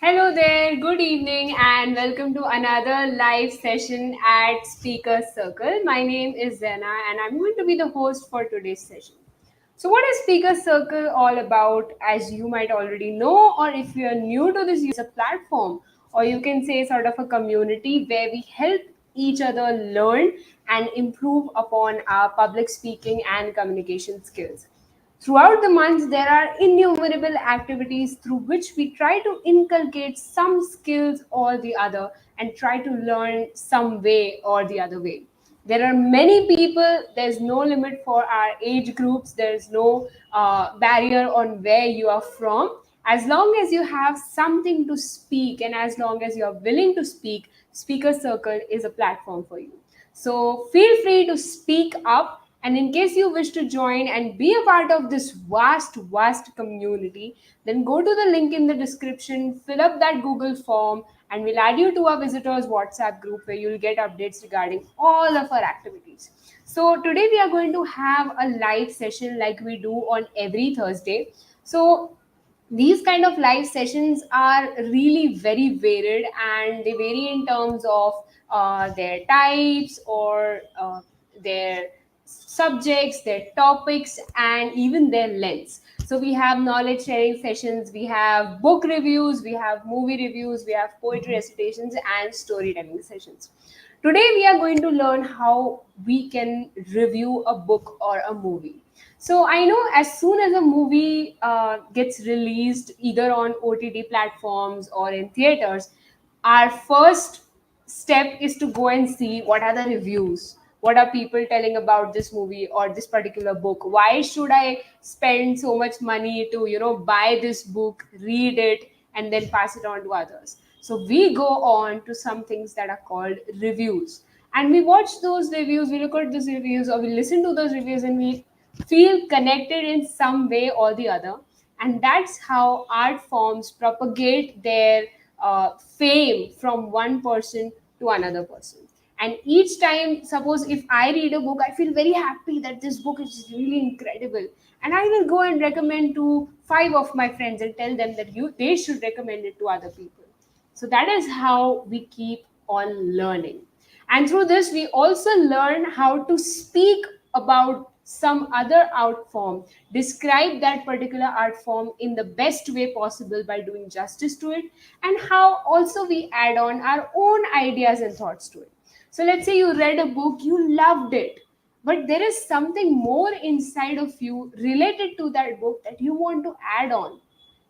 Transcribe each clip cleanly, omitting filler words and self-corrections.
Hello there, good evening, and welcome to another live session at Speaker Circle. My name is Zena, and I'm going to be the host for today's session. So, what is Speaker Circle all about? As you might already know, or if you are new to this, a platform, or you can say sort of a community where we help each other learn and improve upon our public speaking and communication skills. Throughout the months, there are innumerable activities through which we try to inculcate some skills or the other and try to learn some way or the other way. There are many people, there's no limit for our age groups, there's no barrier on where you are from. As long as you have something to speak and as long as you're willing to speak, Speaker Circle is a platform for you. So feel free to speak up. And in case you wish to join and be a part of this vast community, then go to the link in the description, fill up that Google form, and we'll add you to our visitors WhatsApp group where you'll get updates regarding all of our activities. So today we are going to have a live session like we do on every Thursday. So these kind of live sessions are really very varied and they vary in terms of their types or their subjects, their topics, and even their lengths. So we have knowledge sharing sessions, we have book reviews, we have movie reviews, we have poetry recitations, and storytelling sessions. Today we are going to learn how we can review a book or a movie. So I know as soon as a movie gets released either on OTT platforms or in theaters, our first step is to go and see what are the reviews. What are people telling about this movie or this particular book? Why should I spend so much money to, buy this book, read it, and then pass it on to others? So we go on to some things that are called reviews. And we watch those reviews, we look at those reviews, or we listen to those reviews, and we feel connected in some way or the other. And that's how art forms propagate their fame from one person to another person. And each time, suppose if I read a book, I feel very happy that this book is really incredible. And I will go and recommend to five of my friends and tell them that they should recommend it to other people. So that is how we keep on learning. And through this, we also learn how to speak about some other art form, describe that particular art form in the best way possible by doing justice to it, and how also we add on our own ideas and thoughts to it. So let's say you read a book, you loved it, but there is something more inside of you related to that book that you want to add on,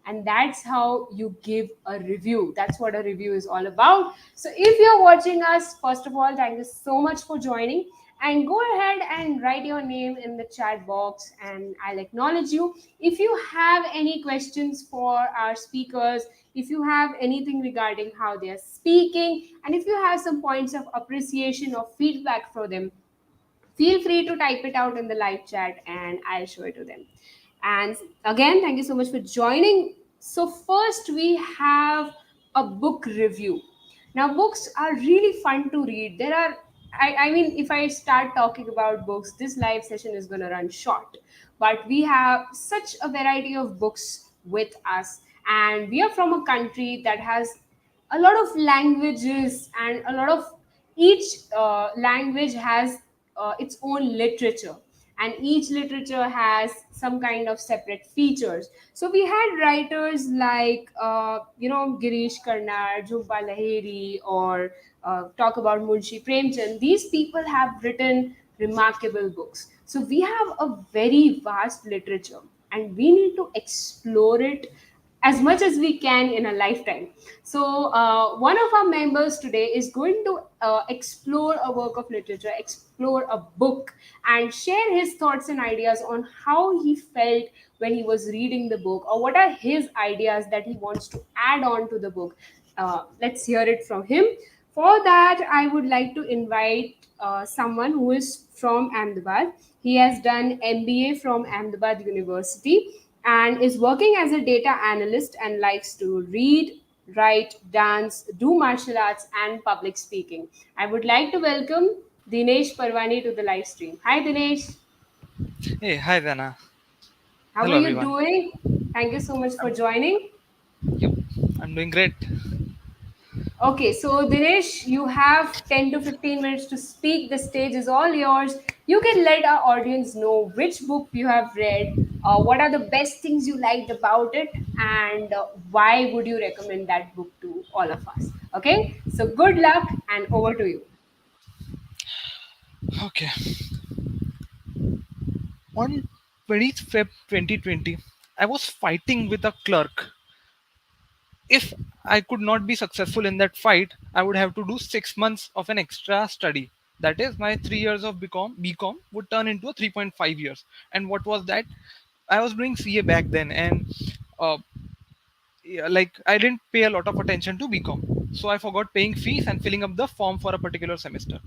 and that's how you give a review. That's what a review is all about. So if you're watching us, first of all, thank you so much for joining, and go ahead and write your name in the chat box and I'll acknowledge you. If you have any questions for our speakers, if you have anything regarding how they are speaking, and if you have some points of appreciation or feedback for them, feel free to type it out in the live chat and I'll show it to them. And again, thank you so much for joining. So, first, we have a book review. Now, books are really fun to read. I mean, if I start talking about books, this live session is going to run short. But we have such a variety of books with us, and we are from a country that has a lot of languages and a lot of each language has its own literature, and each literature has some kind of separate features. So we had writers like Girish Karnad, Jhumpa Lahiri, or talk about Munshi Premchand. These people have written remarkable books. So we have a very vast literature and we need to explore it as much as we can in a lifetime. So, one of our members today is going to explore a work of literature, explore a book, and share his thoughts and ideas on how he felt when he was reading the book, or what are his ideas that he wants to add on to the book. Let's hear it from him. For that, I would like to invite someone who is from Ahmedabad. He has done MBA from Ahmedabad University and is working as a data analyst and likes to read, write, dance, do martial arts, and public speaking. I would like to welcome Dinesh Parwani to the live stream. Hi, Dinesh. Hey, hi Dana. How are Hello you everyone. doing? Thank you so much for joining. Yep. I'm doing great. Okay, so Dinesh, you have 10 to 15 minutes to speak. The stage is all yours. You can let our audience know which book you have read, what are the best things you liked about it, and why would you recommend that book to all of us. Okay, so good luck and over to you. Okay. On 20th Feb 2020, I was fighting with a clerk. If I could not be successful in that fight, I would have to do 6 months of an extra study. That is, my 3 years of BCom would turn into a 3.5 years. And what was that? I was doing CA back then, and uh, yeah, like I didn't pay a lot of attention to BCom. So I forgot paying fees and filling up the form for a particular semester.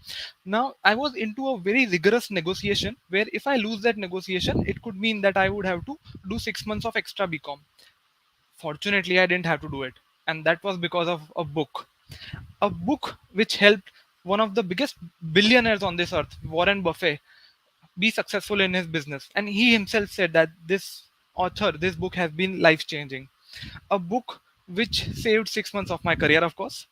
Now I was into a very rigorous negotiation where if I lose that negotiation, it could mean that I would have to do 6 months of extra BCom. Fortunately, I didn't have to do it. And that was because of a book. A book which helped one of the biggest billionaires on this earth, Warren Buffett, be successful in his business. And he himself said that this book has been life changing. A book which saved 6 months of my career, of course.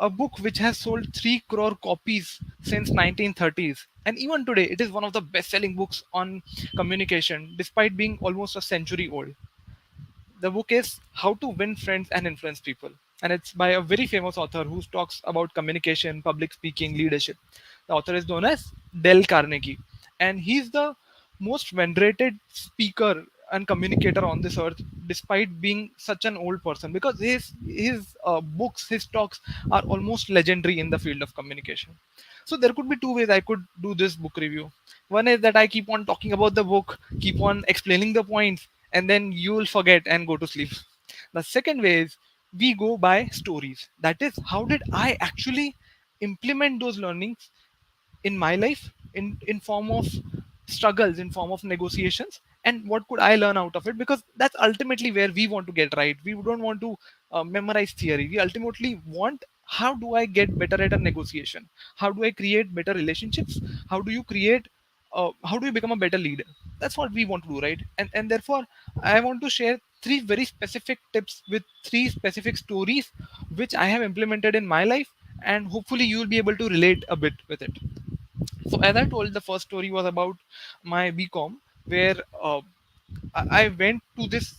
A book which has sold 3 crore copies since 1930s. And even today, it is one of the best selling books on communication, despite being almost a century old. The book is How to Win Friends and Influence People. And it's by a very famous author who talks about communication, public speaking, leadership. The author is known as Dale Carnegie. And he's the most venerated speaker and communicator on this earth, despite being such an old person, because his books, his talks are almost legendary in the field of communication. So there could be two ways I could do this book review. One is that I keep on talking about the book, keep on explaining the points, and then you'll forget and go to sleep. The second way is we go by stories. That is, how did I actually implement those learnings in my life in form of struggles, in form of negotiations, and what could I learn out of it, because that's ultimately where we want to get right. We don't want to memorize theory. We ultimately want, how do I get better at a negotiation, how do I create better relationships, how do you create how do you become a better leader. That's what we want to do, right? And therefore I want to share three very specific tips with three specific stories which I have implemented in my life, and hopefully you will be able to relate a bit with it. So as I told, the first story was about my BCom, where I went to this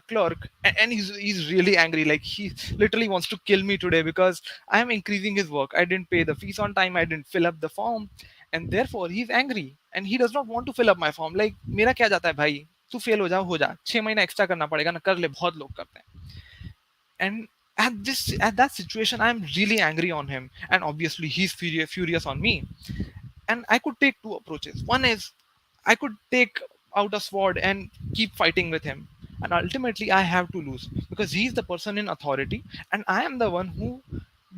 clerk, and he's really angry. Like, he literally wants to kill me today because I am increasing his work. I didn't pay the fees on time. I didn't fill up the form, and therefore he's angry and he does not want to fill up my form. Like, मेरा क्या जाता है भाई, तू fail हो जा 6 महीना extra करना पड़ेगा ना, कर ले, बहुत लोग करते हैं. And at that situation, I'm really angry on him, and obviously he's furious on me. And I could take two approaches. One is I could take out a sword and keep fighting with him, and ultimately I have to lose because he's the person in authority, and I am the one who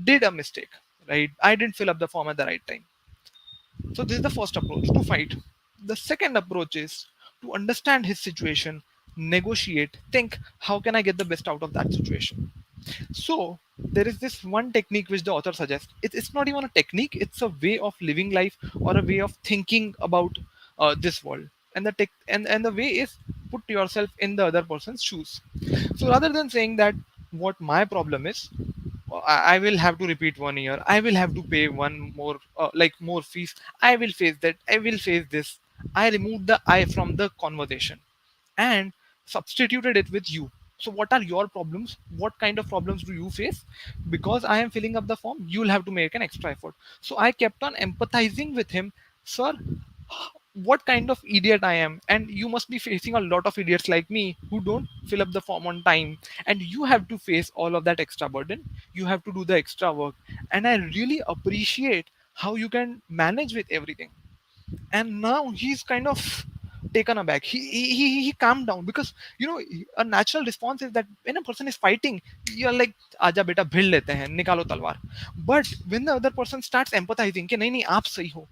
did a mistake. Right? I didn't fill up the form at the right time. So this is the first approach, to fight. The second approach is to understand his situation, negotiate, think how can I get the best out of that situation. So there is this one technique which the author suggests. It's not even a technique; it's a way of living life or a way of thinking about this world. And and the way is, put yourself in the other person's shoes. So rather than saying that what my problem is, I will have to repeat 1 year. I will have to pay one more, more fees. I will face that. I will face this. I removed the I from the conversation and substituted it with you. So, what are your problems? What kind of problems do you face? Because I am filling up the form, you will have to make an extra effort. So, I kept on empathizing with him. Sir, what kind of idiot I am, and you must be facing a lot of idiots like me who don't fill up the form on time, and you have to face all of that extra burden. You have to do the extra work, and I really appreciate how you can manage with everything. And now he's kind of taken aback. He calmed down, because a natural response is that when a person is fighting, you're like, आजा बेटा भिड़ लेते हैं, निकालो तलवार. But when the other person starts empathizing कि नहीं नहीं आप सही हो,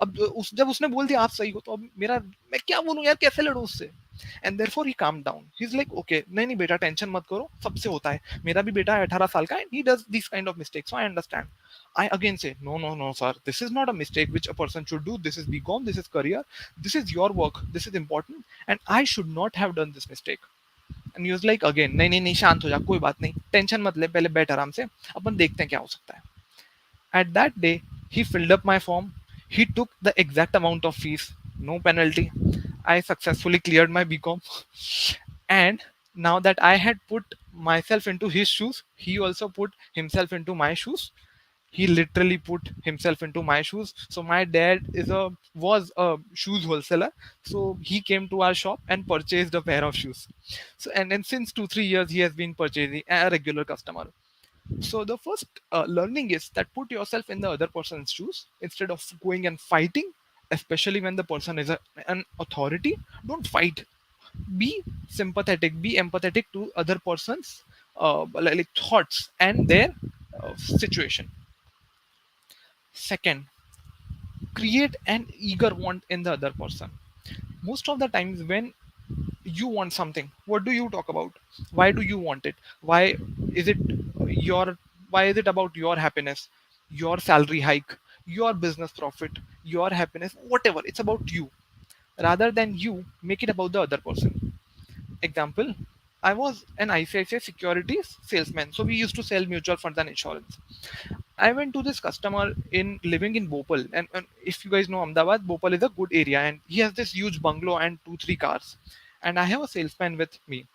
अब जब उसने बोल दिया आप सही हो, तो अब मेरा, मैं क्या बोलूं यार, कैसे लड़ूं उससे. And therefore he calm down. He is like, okay, नहीं नहीं बेटा, टेंशन मत करो, सबसे होता है, मेरा भी बेटा है 18 साल का, and he does this kind of mistakes, so I understand. I again say, no, no, no, sir. This is not a mistake which a person should do. This is BCom. This is career. This is your work. This is important. And I should not have done this mistake. And use like again, नहीं नहीं नहीं, शांत हो जा, कोई बात नहीं, tension मत ले, पहले बैठ आराम से, अपन देखते हैं क्या हो सकता है. At that day, he filled up my form. He took the exact amount of fees, no penalty. I successfully cleared my BCom. And now that I had put myself into his shoes, he also put himself into my shoes. He literally put himself into my shoes. So my dad was a shoes wholesaler. So he came to our shop and purchased a pair of shoes. So and since 2 3 years he has been purchasing a regular customer. So the first learning is that put yourself in the other person's shoes instead of going and fighting, especially when the person is an authority. Don't fight. Be sympathetic. Be empathetic to other person's like thoughts and their situation. Second, create an eager want in the other person. Most of the times when you want something, what do you talk about? Why do you want it? Why is it your why is it about your happiness, your salary hike, your business profit, your happiness, whatever? It's about you. Rather than you, make it about the other person. Example, I was an ICICI securities salesman, so we used to sell mutual funds and insurance. I went to this customer in living in Bhopal, and if you guys know Ahmedabad, Bhopal is a good area, and he has this huge bungalow and 2 3 cars. And I have a salesman with me.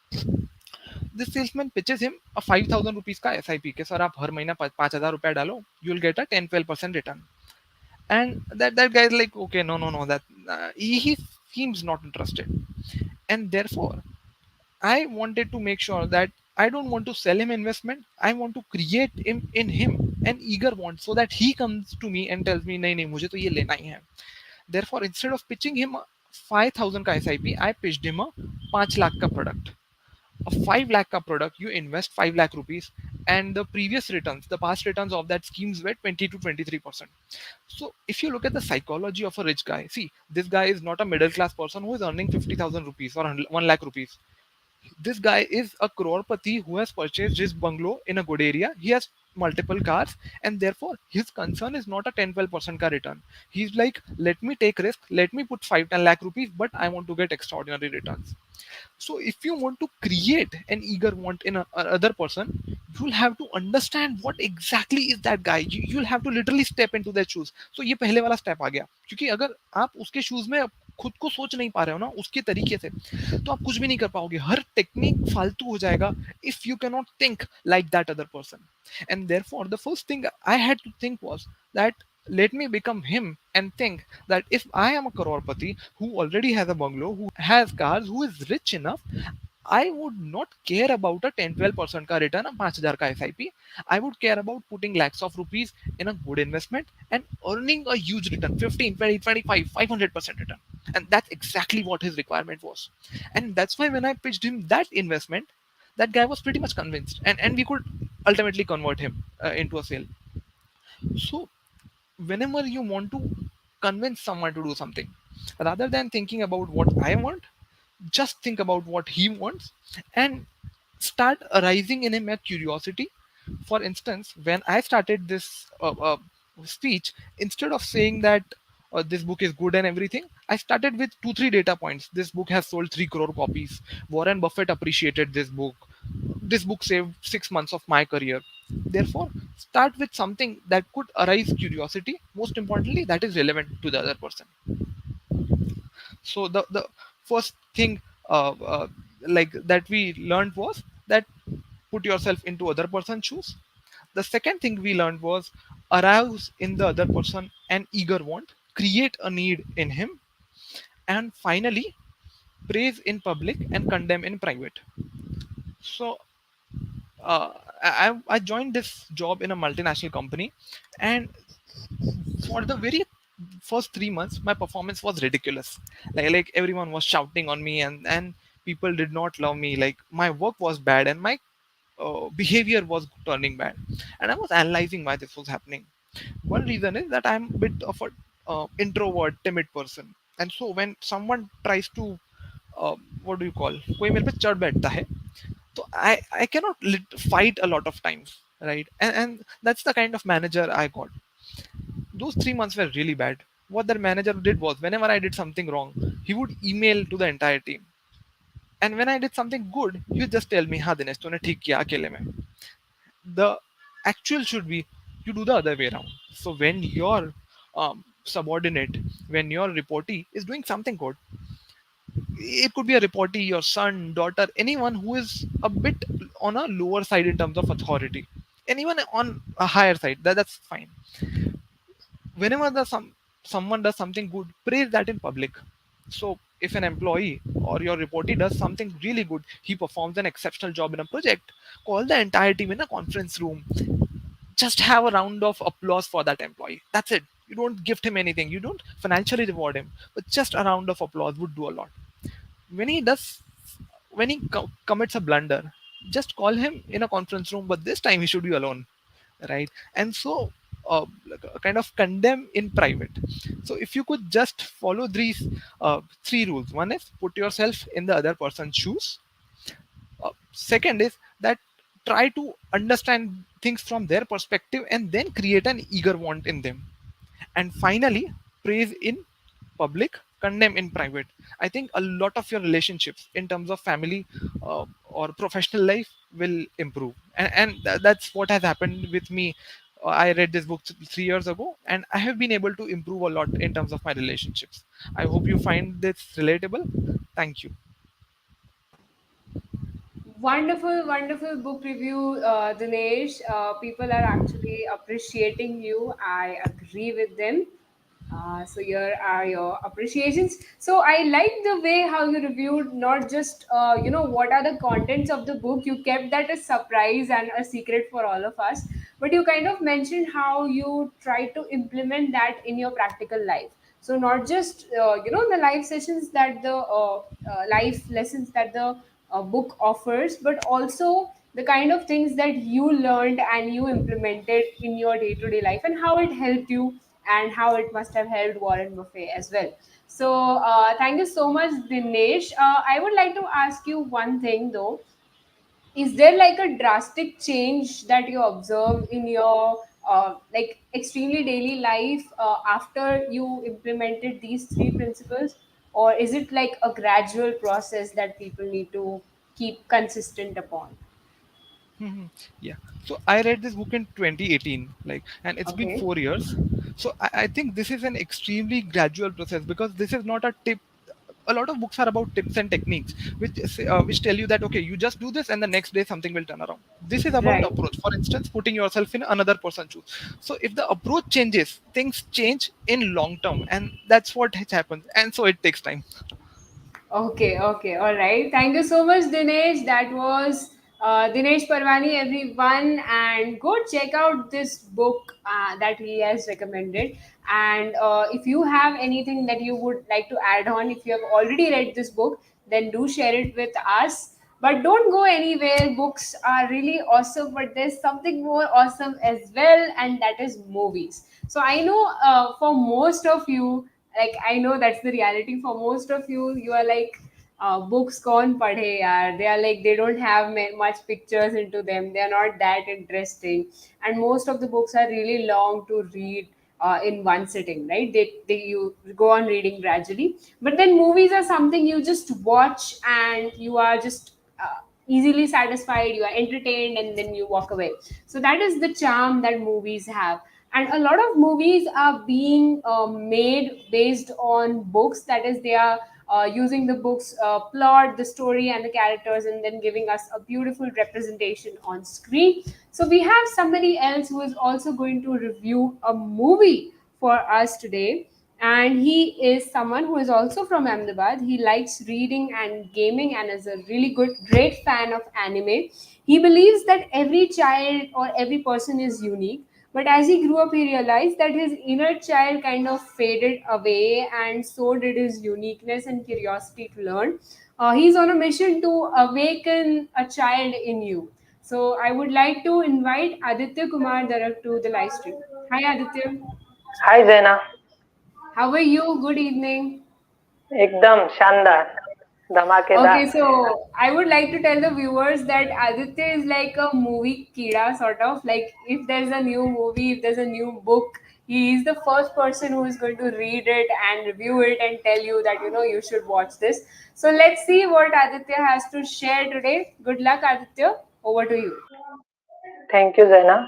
This salesman pitches him a 5,000 rupees का SIP के sir आप हर महीना 5,000 रुपया डालो, you will get a 10-12% return. And that guy is like, okay, no, that he seems not interested. And therefore I wanted to make sure that I don't want to sell him investment. I want to create in him an eager want so that he comes to me and tells me, नहीं नहीं मुझे तो ये लेना ही है. Therefore, instead of pitching him a 5,000 का SIP, I pitched him a 5 lakh का product. A 5 lakh ka product, you invest 5 lakh rupees, and the previous returns, the past returns of that schemes were 20 to 23%. So if you look at the psychology of a rich guy, see, this guy is not a middle class person who is earning 50,000 rupees or 1 lakh rupees. This guy is a crorepati who has purchased his bungalow in a good area. He has multiple cars, and therefore his concern is not a 10-12% ka return. He's like, let me take risk, let me put 5-10 lakh rupees, but I want to get extraordinary returns. So if you want to create an eager want in a other person, you'll have to understand what exactly is that guy. You'll have to literally step into their shoes. So ये पहले वाला step आ गया, क्योंकि अगर आप उसके shoes में खुद को सोच नहीं पा रहे हो ना उसके तरीके से, तो आप कुछ भी नहीं कर पाओगे, हर टेक्निक फालतू हो जाएगा if you cannot think like that other person. And therefore the first thing I had to think was that let me become him and think that if I am a crorepati who already has a bungalow, who has cars, who is rich enough, I would not care about a 10-12% ka return, a 5,000 ka SIP. I would care about putting lakhs of rupees in a good investment and earning a huge return, 15, 20, 25, 500% return. And that's exactly what his requirement was. And that's why when I pitched him that investment, that guy was pretty much convinced. And we could ultimately convert him into a sale. So whenever you want to convince someone to do something, rather than thinking about what I want, just think about what he wants and start arising in him a curiosity. For instance, when I started this speech, instead of saying that this book is good and everything, I started with 2 3 data points. This book has sold 3 crore copies. Warren Buffett appreciated this book. This book saved 6 months of my career. Therefore, start with something that could arise curiosity. Most importantly, that is relevant to the other person. So the first thing like that we learned was that put yourself into other person's shoes. The second thing we learned was arouse in the other person an eager want, create a need in him, and finally praise in public and condemn in private. So I joined this job in a multinational company, and for the very first 3 months my performance was ridiculous. Like everyone was shouting on me, and people did not love me. Like my work was bad and my behavior was turning bad, and I was analyzing why this was happening. One reason is that I'm a bit of a introvert, timid person, and so when someone tries to what do you call, कोई मेरे पे चढ़ बैठता है, so I cannot fight a lot of times, right? And that's the kind of manager I got. Those 3 months were really bad. What that manager did was, whenever I did something wrong, he would email to the entire team. And when I did something good, you just tell me, हाँ दिनेश तूने ठीक किया अकेले में. The actual should be you do the other way around. So when your subordinate, when your reportee is doing something good, it could be a reportee, your son, daughter, anyone who is a bit on a lower side in terms of authority, anyone on a higher side, that's fine. Whenever someone does something good, praise that in public. So if an employee or your reportee does something really good, he performs an exceptional job in a project, call the entire team in a conference room, just have a round of applause for that employee. That's it. You don't gift him anything, you don't financially reward him, but just a round of applause would do a lot. When he does, when he commits a blunder, just call him in a conference room, but this time he should be alone, right? And so like, kind of condemn in private. So if you could just follow these three rules: one is put yourself in the other person's shoes, second is that try to understand things from their perspective and then create an eager want in them, and finally praise in public, condemn in private. I think a lot of your relationships in terms of family or professional life will improve, and that's what has happened with me. I read this book 3 years ago, and I have been able to improve a lot in terms of my relationships. I hope you find this relatable. Thank you. Wonderful, wonderful book review, Dinesh. People are actually appreciating you. I agree with them. So here are your appreciations. So I like the way how you reviewed not just what are the contents of the book. You kept that a surprise and a secret for all of us. But you kind of mentioned how you try to implement that in your practical life. So not just the live sessions that the life lessons that the book offers, but also the kind of things that you learned and you implemented in your day-to-day life, and how it helped you and how it must have helped Warren Buffett as well. So thank you so much, Dinesh. I would like to ask you one thing though. Is there like a drastic change that you observe in your like extremely daily life after you implemented these three principles, or is it like a gradual process that people need to keep consistent upon? Mhm. Yeah. So I read this book in 2018, like, and it's been Okay. 4 years. So I think this is an extremely gradual process, because this is not a tip. A lot of books are about tips and techniques, which tell you that okay, you just do this, and the next day something will turn around. This is about Right. approach. For instance, putting yourself in another person's shoes. So if the approach changes, things change in long term, and that's what has happened. And so it takes time. Okay, okay, all right. Thank you so much, Dinesh. That was Dinesh Parwani, everyone, and go check out this book that he has recommended. And if you have anything that you would like to add on, if you have already read this book, then do share it with us. But don't go anywhere. Books are really awesome, but there's something more awesome as well, and that is movies. So I know for most of you, like I know that's the reality for most of you. You are like, books kaun padhe yaar. They are like they don't have much pictures into them. They are not that interesting, and most of the books are really long to read in one sitting, right? They you go on reading gradually. But then movies are something you just watch and you are just easily satisfied, you are entertained, and then you walk away. So that is the charm that movies have. And a lot of movies are being made based on books. That is, they are using the book's plot, the story, and the characters, and then giving us a beautiful representation on screen. So we have somebody else who is also going to review a movie for us today. And he is someone who is also from Ahmedabad. He likes reading and gaming and is a really great fan of anime. He believes that every child or every person is unique, but as he grew up, he realized that his inner child kind of faded away, and so did his uniqueness and curiosity to learn. He's on a mission to awaken a child in you. So I would like to invite Aditya Kumar Darak to the live stream. Hi, Aditya. हाय जैना. How are you? Good evening. एकदम शानदार. Okay, धमाकेदार. so I would like to tell the viewers that Aditya is like a movie kida, sort of. Like if there's a new movie, if there's a new book, He is the first person who is going to read it and review it and tell you that you should watch this. So let's see what Aditya has to share today. Good luck, Aditya. Over to you. Thank you, Zaina.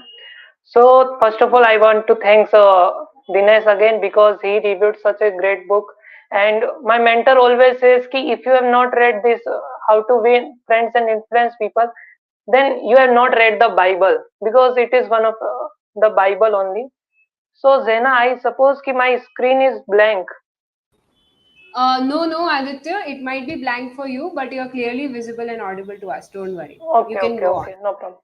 So, first of all, I want to thank Dinesh again because he reviewed such a great book. And my mentor always says, ki if you have not read this, How to Win Friends and Influence People, then you have not read the Bible because it is one of the Bible only. So, Zaina, I suppose ki my screen is blank. No, Aditya, it might be blank for you, but you're clearly visible and audible to us. Don't worry. You Okay, can okay, go on. okay, no problem.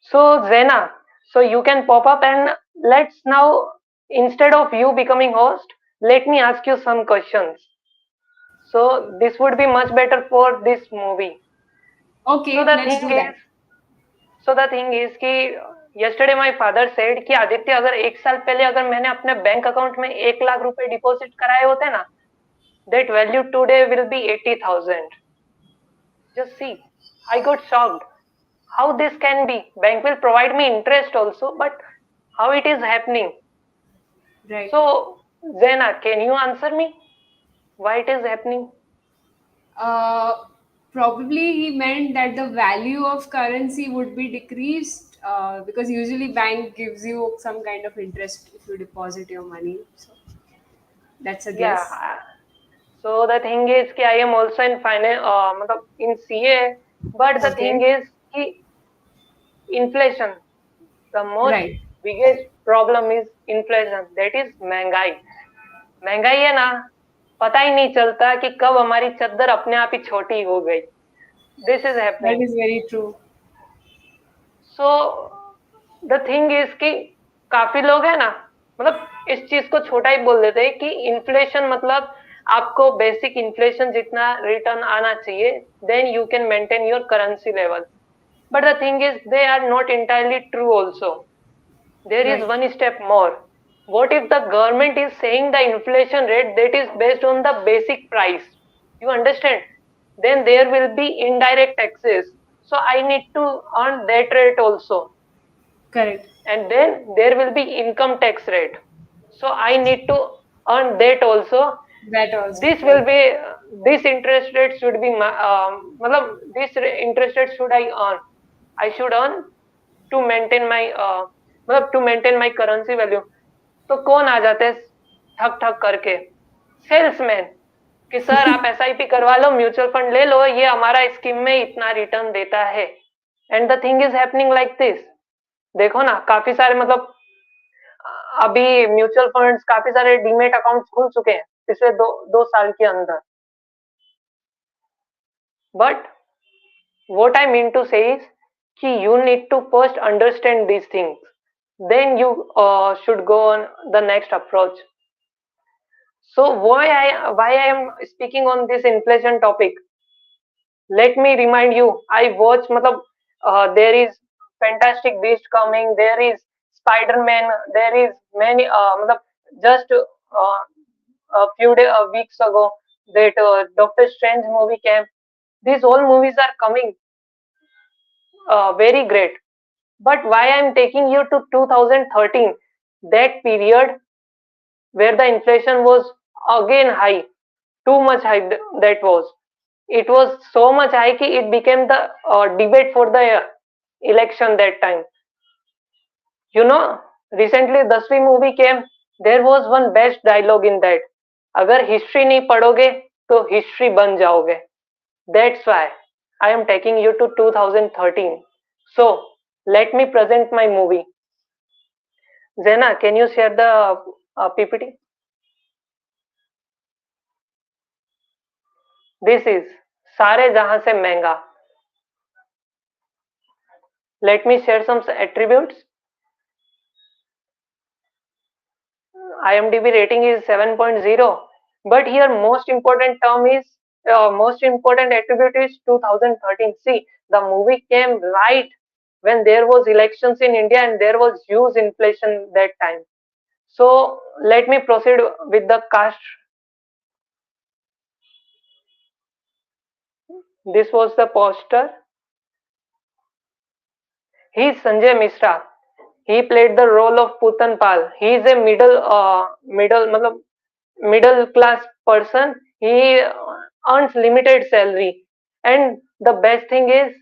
So, Zaina, so you can pop up and let's now, instead of you becoming host, let me ask you some questions. So, this would be much better for this movie. So Okay, the let's thing do is, that. so the thing is कि yesterday my father said कि आदित्य अगर एक साल पहले अगर मैंने अपने bank account में 1 लाख रुपए डिपॉजिट कराए होते ना, that value today will be 80,000. Just see, I got shocked. How this can be? Bank will provide me interest also, but how it is happening? Right. So, Zena, can you answer me? Why it is happening? Uh, Probably he meant that the value of currency would be decreased because usually bank gives you some kind of interest if you deposit your money. So that's a Yeah. guess. So the thing is कि I am also in finance, मतलब in CA, but the thing Okay. is कि inflation. The most Right. biggest problem is inflation. That is महंगाई. महंगाई है ना, पता ही नहीं चलता कि कब हमारी चद्दर अपने आप ही छोटी हो गई. This is That happening. is very true. So the thing is कि काफी लोग है ना, मतलब इस चीज को छोटा ही बोल देते हैं कि इन्फ्लेशन मतलब आपको बेसिक इन्फ्लेशन जितना रिटर्न आना चाहिए, then you can maintain your currency level. But the thing is they are not entirely true also. There is Right. one step more. What if the government is saying the inflation rate that is based on the basic price? You understand? Then there will be indirect taxes. So I need to earn that rate also. Correct. And then there will be income tax rate. So I need to earn that also. That also. This will Right. be this interest rate should be matlab, this interest rate should I earn. I should earn to maintain my मतलब to maintain my currency value. तो कौन आ जाते हैं ठक ठक करके? Salesman. कि sir आप एसआईपी करवा लो, म्यूचुअल फंड ले लो, ये हमारा स्कीम में इतना रिटर्न देता है. And the thing is happening like this. देखो ना, काफी सारे मतलब अभी म्यूचुअल फंड्स काफी सारे डीमेट अकाउंट्स खुल चुके हैं पिछले दो दो साल के अंदर. But what I mean to say is कि you need to first understand these things. Then you should go on the next approach. So why I am speaking on this inflation topic? Let me remind you. I watch मतलब there is Fantastic Beast coming. There is Spider-Man. There is many मतलब just a few weeks ago that Doctor Strange movie came. These all movies are coming very great. But why I'm taking you to 2013, that period where the inflation was again high, too much high that was. It was so much high कि it became the debate for the election that time. You know, recently 10वीं movie came. There was one best dialogue in that. अगर history नहीं पढ़ोगे तो history बन जाओगे. That's why I am taking you to 2013. So let me present my movie. Zena, can you share the PPT? This is सारे जहां से महंगा. Let me share some attributes. IMDb rating is 7.0, but here most important term is most important attribute is 2013. See, the movie came right when there was elections in India and there was huge inflation that time. So let me proceed with the cast. This was the poster. He is Sanjay Mishra. he played the role of Putanpal. He is a middle class person. He earns limited salary, and the best thing is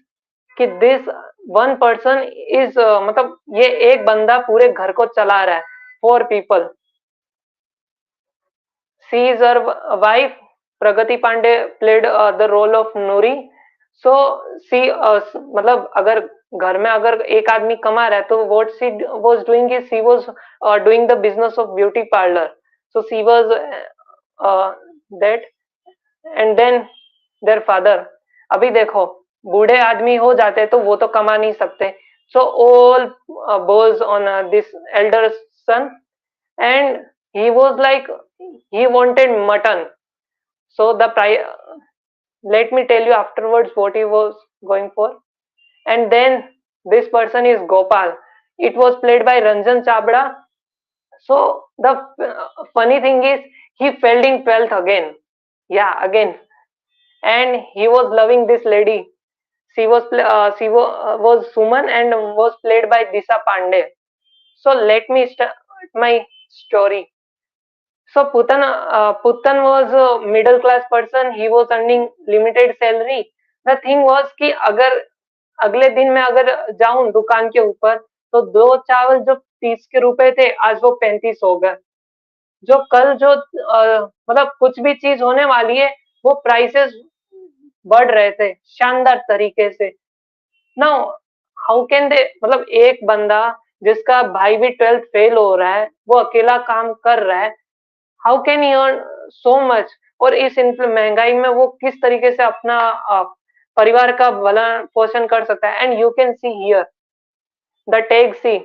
कि this one person is मतलब ये एक बंदा पूरे घर को चला रहा है. 4 people. She is her wife. Pragati Pandey played the role of Nuri. So she मतलब अगर घर में अगर एक आदमी कमा रहा है तो what she was doing is she was doing the business of beauty parlor. So she was that, and then their father. अभी देखो बूढ़े आदमी हो जाते तो वो तो कमा नहीं सकते. So all bows on this elder son, and he was like he wanted mutton. So the price, let me tell you afterwards what he was going for. And then this person is Gopal. It was played by Ranjan Chabra. So the funny thing is he failed in 12th again. Yeah, again. And he was loving this lady. She was Suman and was played by Disha Pandey. So let me start my story. So Putan was a middle class person. He was earning limited salary. The thing was कि अगर अगले दिन मैं अगर जाऊं दुकान के ऊपर तो दो चावल जो 30 के रुपए थे आज वो 35 हो गए. जो कल जो मतलब कुछ भी चीज होने वाली है वो प्राइसेस बढ़ रहे थे शानदार तरीके से. नाउ हाउ कैन दे मतलब एक बंदा जिसका भाई भी 12th फेल हो रहा है वो अकेला काम कर रहा है. How can he earn so much. और इस महंगाई में वो किस तरीके से अपना परिवार का भरण पोषण कर सकता है. And you can see here the tag see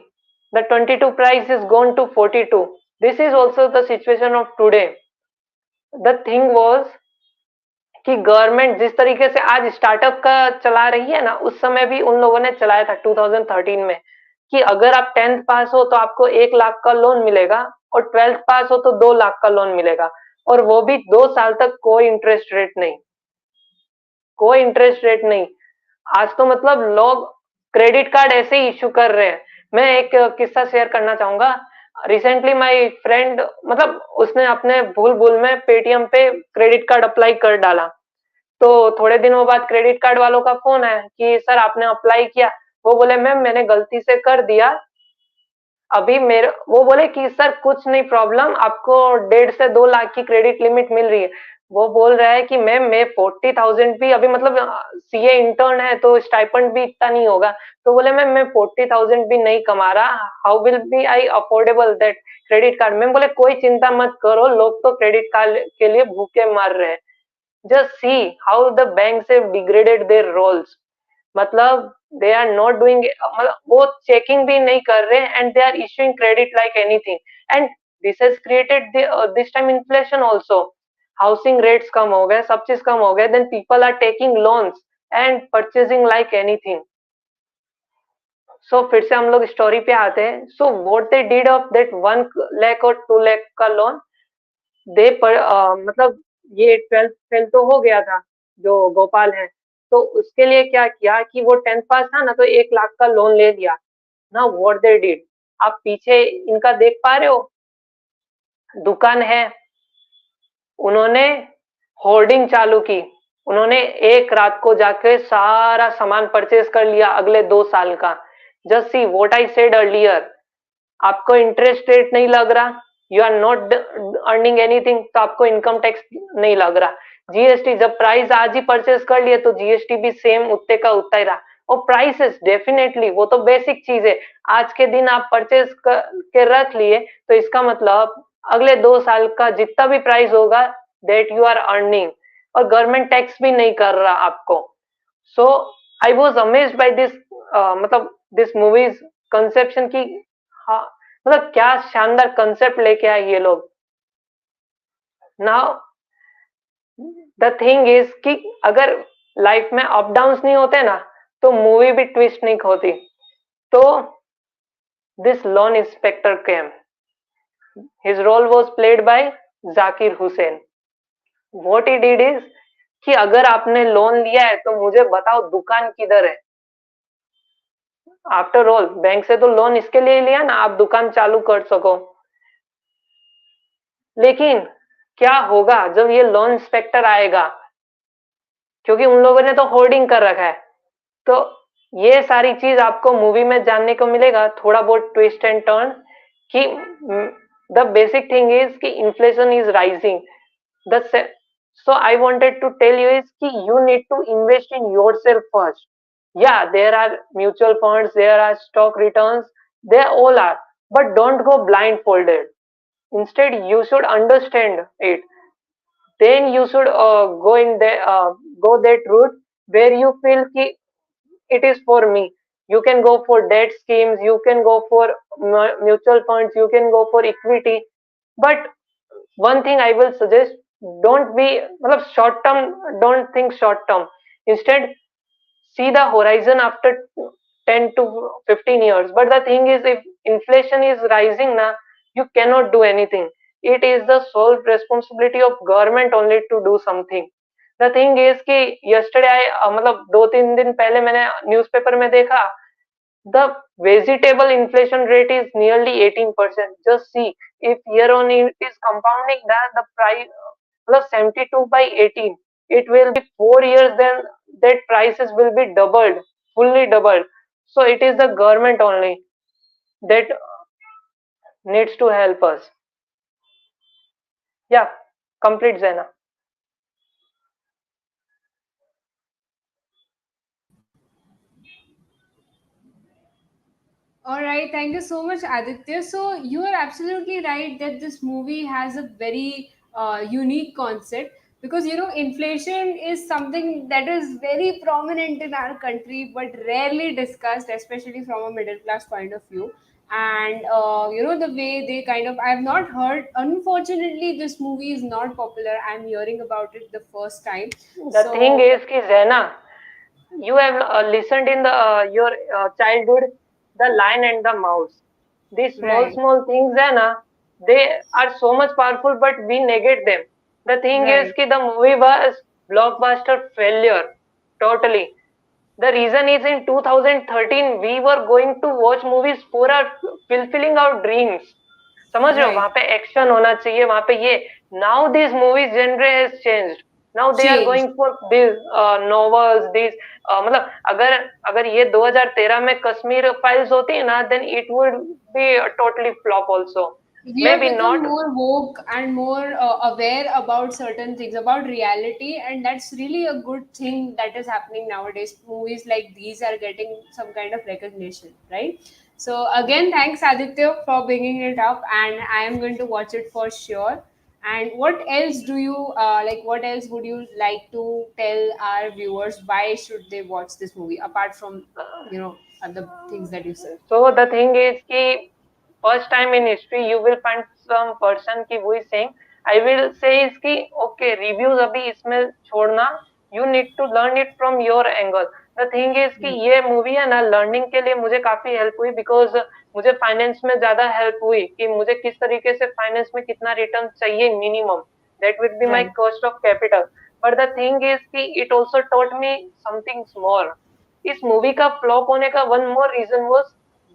the 22 price is gone to 42. This is also the situation of today. The thing was कि गवर्नमेंट जिस तरीके से आज स्टार्टअप का चला रही है ना उस समय भी उन लोगों ने चलाया था 2013 में कि अगर आप 10th पास हो तो आपको 1 लाख का लोन मिलेगा और 12th पास हो तो 2 लाख का लोन मिलेगा. और वो भी 2 साल तक कोई इंटरेस्ट रेट नहीं. कोई इंटरेस्ट रेट नहीं. आज तो मतलब लोग क्रेडिट कार्ड ऐसे ही इश्यू कर रहे हैं. मैं एक किस्सा शेयर करना चाहूंगा. रिसेंटली माय फ्रेंड मतलब उसने अपने भूल भूल में पेटीएम पे क्रेडिट कार्ड अप्लाई कर डाला. तो थोड़े दिनों बाद क्रेडिट कार्ड वालों का फोन आया कि सर आपने अप्लाई किया. वो बोले मैम मैंने गलती से कर दिया. अभी मेरे वो बोले कि सर कुछ नहीं प्रॉब्लम आपको 1.5 से 2 लाख की क्रेडिट लिमिट मिल रही है. वो बोल रहा है कि मैम मैं 40,000 भी अभी मतलब सीए इंटर्न है तो स्टाइपेंड भी इतना नहीं होगा. तो बोले मैम मैं 40,000 भी नहीं कमा रहा. How will be I affordable that credit card. Ma'am बोले कोई चिंता मत करो लोग तो क्रेडिट कार्ड के लिए भूखे मर रहे हैं. Just see how the banks have degraded their roles. मतलब they are not doing मतलब वो चेकिंग भी नहीं कर रहे and they are issuing credit like anything. And this has created this time inflation also. Housing rates कम हो गए सब चीज कम हो गए. Then people are taking loans and purchasing like anything. So फिर से हम लोग स्टोरी पे आते हैं. So what they did of that 1 lakh और 2 lakh का लोन दे पर मतलब ये 12th फेल तो हो गया था जो गोपाल है. तो उसके लिए क्या किया कि वो 10th पास था ना तो 1 लाख का लोन ले लिया. ना व्हाट दे डिड आप पीछे इनका देख पा रहे हो. दुकान है. उन्होंने होर्डिंग चालू की. उन्होंने एक रात को जाके सारा सामान परचेज कर लिया अगले 2 साल का. Just see what I said earlier. आपको इंटरेस्ट रेट नहीं लग रहा. You are not earning anything तो आपको इनकम टैक्स नहीं लग रहा. जीएसटी जब प्राइस आज ही परचेज कर लिए तो जीएसटी भी सेम उतने का उतना ही रहा. और प्राइसेस डेफिनेटली वो तो बेसिक चीज है. आज के दिन आप परचेज के रख लिए तो इसका मतलब अगले 2 साल का जितना भी प्राइस होगा दैट यू आर अर्निंग. और गवर्नमेंट टैक्स भी नहीं कर रहा आपको. So I was amazed by this मतलब दिस मूवीज कंसेप्शन की. हाँ मतलब क्या शानदार कंसेप्ट लेके आए ये लोग. नाउ द थिंग इज कि अगर लाइफ में अप डाउन्स नहीं होते ना तो मूवी भी ट्विस्ट नहीं होती. तो this loan inspector came. His role was played by Zakir Hussain. What he did is कि अगर आपने लोन लिया है तो मुझे बताओ दुकान किधर है. आफ्टर ऑल बैंक से तो लोन इसके लिए लिया ना, आप दुकान चालू कर सको। लेकिन क्या होगा जब ये लोन इंस्पेक्टर आएगा, क्योंकि उन लोगों ने तो होर्डिंग कर रखा है। तो ये सारी चीज आपको मूवी में जानने को मिलेगा, थोड़ा बहुत ट्विस्ट एंड टर्न, कि द बेसिक थिंग इज कि inflation is rising. The so I wanted to tell you is कि you need to invest in yourself first. Yeah, there are mutual funds, there are stock returns, they all are, but don't go blindfolded. Instead, you should understand it. Then you should go that route where you feel ki it is for me. You can go for debt schemes, you can go for mutual funds, you can go for equity. But one thing I will suggest, don't be मतलब short term, don't think short term. Instead, see the horizon after 10 to 15 years. But the thing is, if inflation is rising now, you cannot do anything. It is the sole responsibility of government only to do something. The thing is कि yesterday मतलब 2-3 दिन पहले मैंने newspaper में देखा, the vegetable inflation rate is nearly 18%. Just see, if year on year it is compounding that the price plus 72 by 18, it will be 4 years, then that prices will be doubled, fully doubled. So it is the government only that needs to help us. Yeah, complete Zena. All right, thank you so much, Aditya. So you are absolutely right that this movie has a very unique concept, because inflation is something that is very prominent in our country but rarely discussed, especially from a middle class point of view. And the way they kind of, I've not heard. Unfortunately, this movie is not popular. I'm hearing about it the first time. The thing So is कि Zena, you have listened in the your childhood the lion and the mouse. These small right, small things है ना, they are so much powerful, but we negate them. The thing is right, कि the movie was blockbuster failure totally. The reason is in 2013 we were going to watch movies for our fulfilling our dreams. समझ रहे हो, right. वहां पे action होना चाहिए, वहां पे ये। Now this movie's genre has changed. Now they are Change. Going for this novels, this मतलब अगर अगर ये 2013 में कश्मीर फाइल्स होती है ना, then it would be totally flop also. We may have be become not. more woke and more aware about certain things, about reality, and that's really a good thing that is happening nowadays. Movies like these are getting some kind of recognition, right? So again, thanks Aditya for bringing it up, and I am going to watch it for sure. And what else do you like? What else would you like to tell our viewers? Why should they watch this movie apart from other things that you said? So the thing is कि first time in history you will find some person कि who is saying, I will say is कि okay, reviews अभी इसमें छोड़ना, you need to learn it from your angle. The thing is कि Right, ये movie है ना, learning के लिए मुझे काफी हेल्प हुई, बिकॉज मुझे फाइनेंस में ज्यादा हेल्प हुई कि मुझे किस तरीके से फाइनेंस में कितना रिटर्न चाहिए minimum, that will be my right, cost of capital. But the thing is कि it also taught me something more. इस मूवी का फ्लॉप होने का one more reason was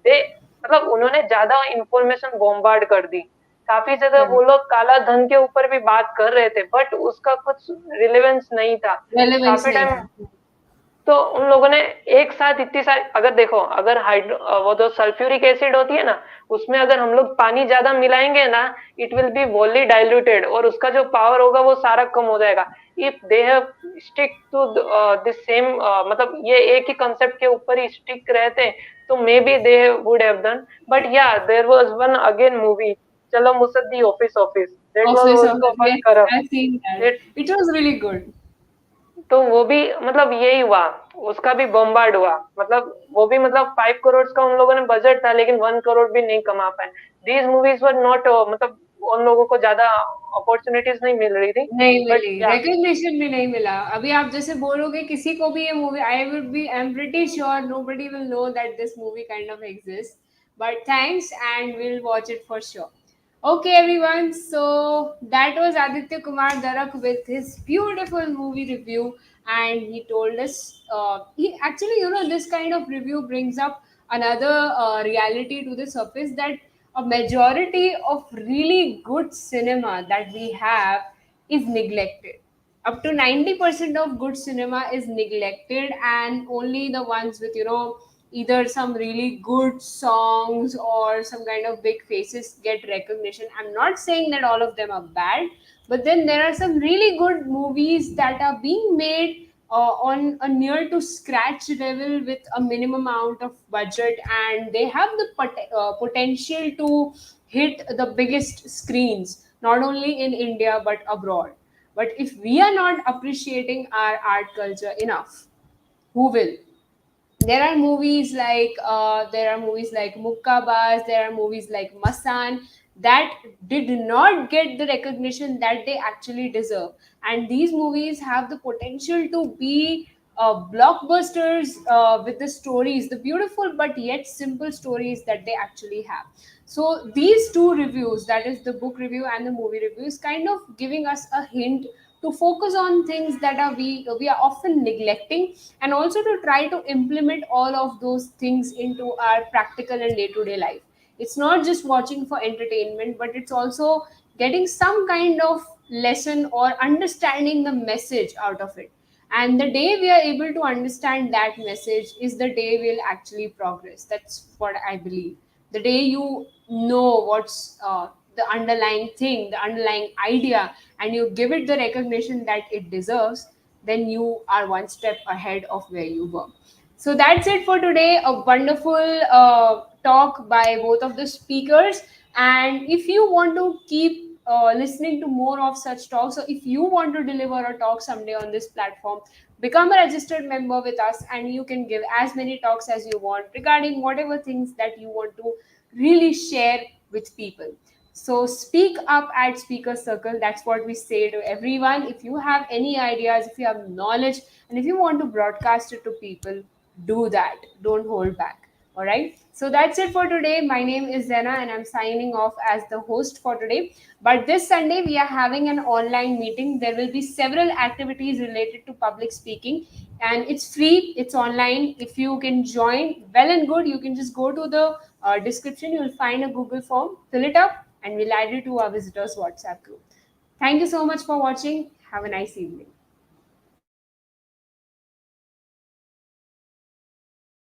they मतलब उन्होंने ज्यादा इंफॉर्मेशन बॉम्बार्ड कर दी। काफी जगह वो right. लोग काला धन के ऊपर भी बात कर रहे थे, बट उसका कुछ रिलेवेंस नहीं था। Relevance काफी नहीं टाइम था. तो उन लोगों ने एक साथ इतनी सारी, अगर देखो, अगर हाइड्रो वो जो सल्फ्यूरिक एसिड होती है ना, उसमें अगर हम लोग पानी ज्यादा मिलाएंगे ना, इट विल बी वोली डाइल्यूटेड, और उसका जो पावर होगा वो सारा कम हो जाएगा। If they have stick to this same मतलब ये एक ही कंसेप्ट के ऊपर ही स्टिक रहते, तो may be they would have done. But या there was one again movie, चलो Musaddi office office, that was Office, also office. One Yes, corrupt. I've seen that. It was really good. तो वो भी मतलब यही हुआ, उसका भी बॉम्बार्ड हुआ, मतलब वो भी मतलब 5 करोड़ का उन लोगों ने बजट था, लेकिन 1 करोड़ भी नहीं कमा पाए। दीज मूवीज वर नॉट मतलब उन लोगों को ज्यादा अपॉर्चुनिटीज नहीं मिल रही थी। नहीं बट मिली, या रिकग्निशन भी नहीं मिला। अभी आप जैसे बोलोगे किसी को भी ये movie, I am pretty sure nobody will know that this movie kind of exist, but thanks and will watch it for sure. Okay, everyone. So that was Aditya Kumar Darak with his beautiful movie review, and he told us he actually, this kind of review brings up another reality to the surface, that a majority of really good cinema that we have is neglected. Up to 90% of good cinema is neglected, and only the ones with, either some really good songs or some kind of big faces get recognition. I'm not saying that all of them are bad, but then there are some really good movies that are being made on a near to scratch level with a minimum amount of budget, and they have the potential to hit the biggest screens, not only in India but abroad. But if we are not appreciating our art culture enough, who will? There are movies like Mukkabaz, there are movies like Masan that did not get the recognition that they actually deserve. And these movies have the potential to be blockbusters with the stories, the beautiful but yet simple stories that they actually have. So these two reviews, that is the book review and the movie review, is kind of giving us a hint to focus on things that we are often neglecting, and also to try to implement all of those things into our practical and day to day life. It's not just watching for entertainment, but it's also getting some kind of lesson or understanding the message out of it. And the day we are able to understand that message is the day we'll actually progress. That's what I believe. The day you know what's the underlying thing, the underlying idea, and you give it the recognition that it deserves, then you are one step ahead of where you were. So that's it for today. A wonderful talk by both of the speakers. And if you want to keep listening to more of such talks, or if you want to deliver a talk someday on this platform, become a registered member with us, and you can give as many talks as you want regarding whatever things that you want to really share with people. So speak up at Speaker Circle. That's what we say to everyone. If you have any ideas, if you have knowledge, and if you want to broadcast it to people, do that. Don't hold back. All right. So that's it for today. My name is Zena, and I'm signing off as the host for today. But this Sunday, we are having an online meeting. There will be several activities related to public speaking, and it's free, it's online. If you can join, well and good. You can just go to the description, you'll find a Google form, fill it up, and we'll add you to our visitors WhatsApp group. Thank you so much for watching. Have a nice evening.